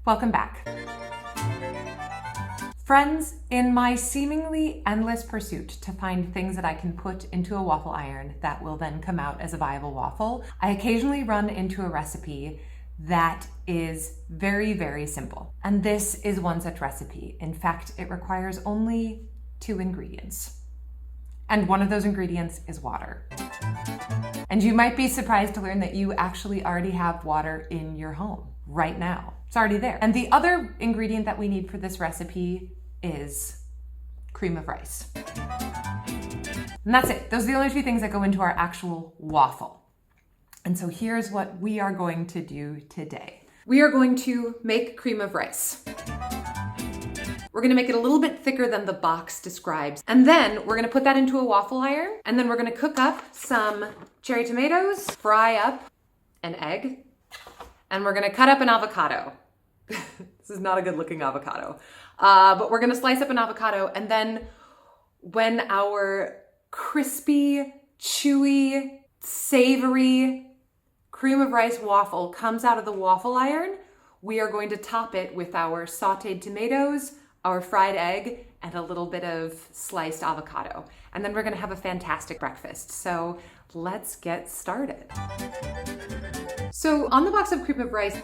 Welcome back. Friends, in my seemingly endless pursuit to find things that I can put into a waffle iron that will then come out as a viable waffle, I occasionally run into a recipe that is very, very simple. And this is one such recipe. In fact, it requires only 2 ingredients. And one of those ingredients is water. And you might be surprised to learn that you actually already have water in your home right now. It's already there. And the other ingredient that we need for this recipe is cream of rice. And that's it. Those are the only 2 things that go into our actual waffle. And so here's what we are going to do today. We are going to make cream of rice. We're gonna make it a little bit thicker than the box describes. And then we're gonna put that into a waffle iron, and then we're gonna cook up some cherry tomatoes, fry up an egg, and we're gonna cut up an avocado. This is not a good looking avocado. But we're gonna slice up an avocado, and then when our crispy, chewy, savory cream of rice waffle comes out of the waffle iron, we are going to top it with our sautéed tomatoes, our fried egg, and a little bit of sliced avocado. And then we're gonna have a fantastic breakfast. So let's get started. So on the box of cream of rice,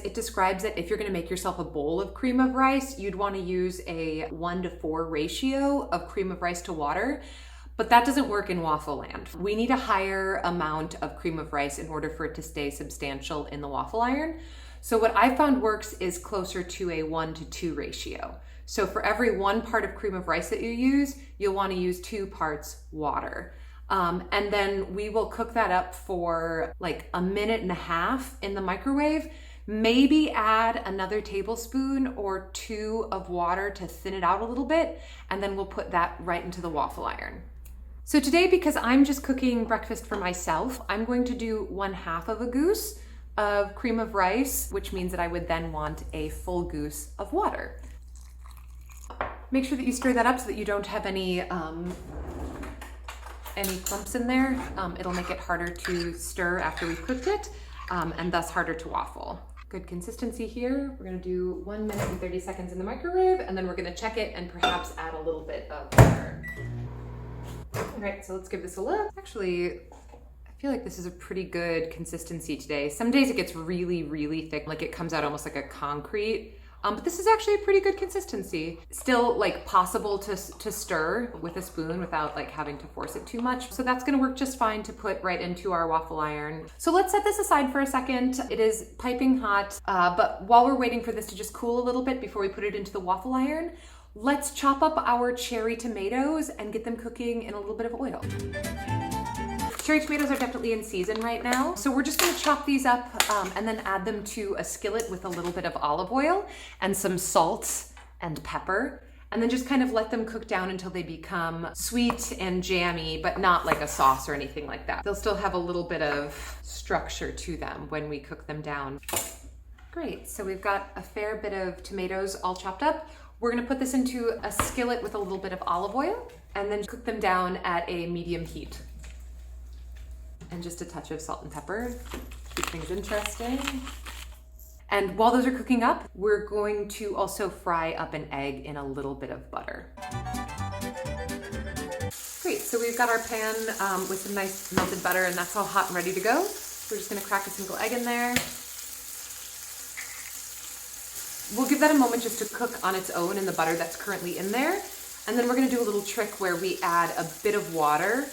it describes that if you're gonna make yourself a bowl of cream of rice, you'd wanna use a 1-to-4 ratio of cream of rice to water. But that doesn't work in waffle land. We need a higher amount of cream of rice in order for it to stay substantial in the waffle iron. So what I found works is closer to a 1-to-2 ratio. So for every 1 part of cream of rice that you use, you'll want to use 2 parts water. And then we will cook that up for like 1.5 minutes in the microwave. Maybe add another tablespoon or 2 of water to thin it out a little bit, and then we'll put that right into the waffle iron. So today, because I'm just cooking breakfast for myself, I'm going to do 1/2 of a goose of cream of rice, which means that I would then want a full goose of water. Make sure that you stir that up so that you don't have any clumps in there. It'll make it harder to stir after we've cooked it, and thus harder to waffle. Good consistency here. We're gonna do 1 minute and 30 seconds in the microwave, and then we're gonna check it and perhaps add a little bit of water. All right, so let's give this a look. Actually, I feel like this is a pretty good consistency today. Some days it gets really, really thick, like it comes out almost like a concrete. But this is actually a pretty good consistency. Still like possible to stir with a spoon without like having to force it too much. So that's gonna work just fine to put right into our waffle iron. So let's set this aside for a second. It is piping hot, but while we're waiting for this to just cool a little bit before we put it into the waffle iron, let's chop up our cherry tomatoes and get them cooking in a little bit of oil. Cherry tomatoes are definitely in season right now. So we're just gonna chop these up and then add them to a skillet with a little bit of olive oil and some salt and pepper. And then just kind of let them cook down until they become sweet and jammy, but not like a sauce or anything like that. They'll still have a little bit of structure to them when we cook them down. Great, so we've got a fair bit of tomatoes all chopped up. We're gonna put this into a skillet with a little bit of olive oil and then cook them down at a medium heat. And just a touch of salt and pepper, keep things interesting. And while those are cooking up, we're going to also fry up an egg in a little bit of butter. Great, so we've got our pan with some nice melted butter, and that's all hot and ready to go. We're just gonna crack a single egg in there. We'll give that a moment just to cook on its own in the butter that's currently in there. And then we're gonna do a little trick where we add a bit of water,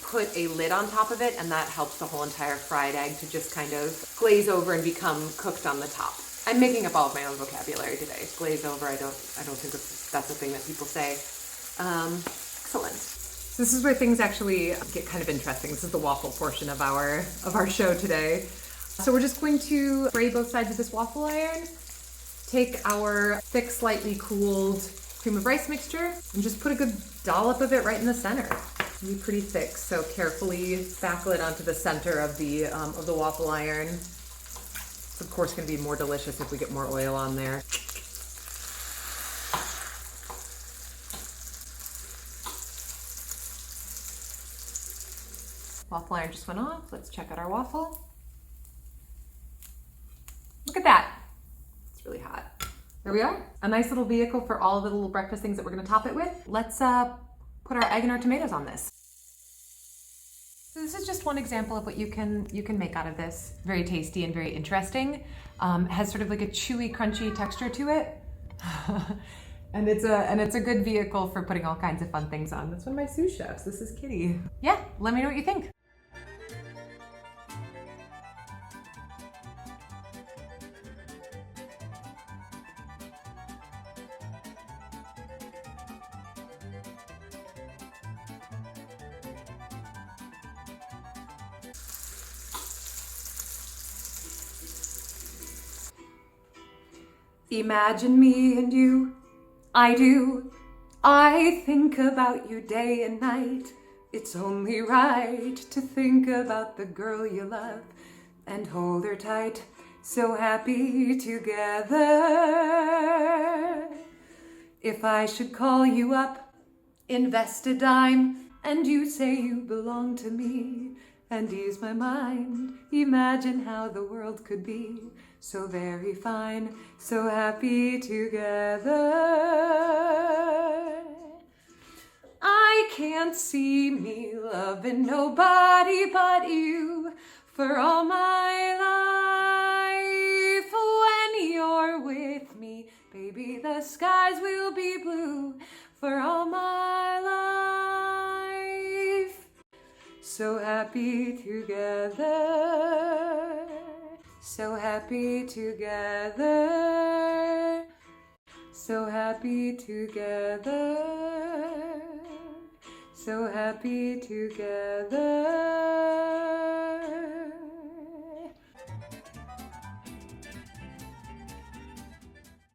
put a lid on top of it, and that helps the whole entire fried egg to just kind of glaze over and become cooked on the top. I'm making up all of my own vocabulary today. Glaze over, I don't think that's a thing that people say. Excellent. So this is where things actually get kind of interesting. This is the waffle portion of our show today. So we're just going to spray both sides of this waffle iron, take our thick, slightly cooled cream of rice mixture, and just put a good dollop of it right in the center. It'll be pretty thick, so carefully spackle it onto the center of the waffle iron. It's of course going to be more delicious if we get more oil on there. Waffle iron just went off. Let's check out our waffle. Look at that. really hot. There we are. A nice little vehicle for all of the little breakfast things that we're gonna top it with. Let's put our egg and our tomatoes on this. So this is just one example of what you can make out of this. Very tasty and very interesting. Has sort of like a chewy, crunchy texture to it. And it's a good vehicle for putting all kinds of fun things on. That's one of my sous chefs. This is Kitty. Yeah, let me know what you think. Imagine me and you, I do. I think about you day and night. It's only right to think about the girl you love and hold her tight. So happy together. If I should call you up, invest a dime, and you say you belong to me, and ease my mind, imagine how the world could be so very fine, so happy together. I can't see me loving nobody but you for all my life. When you're with me, baby, the skies will be blue for all my life. So happy together, so happy together, so happy together, so happy together.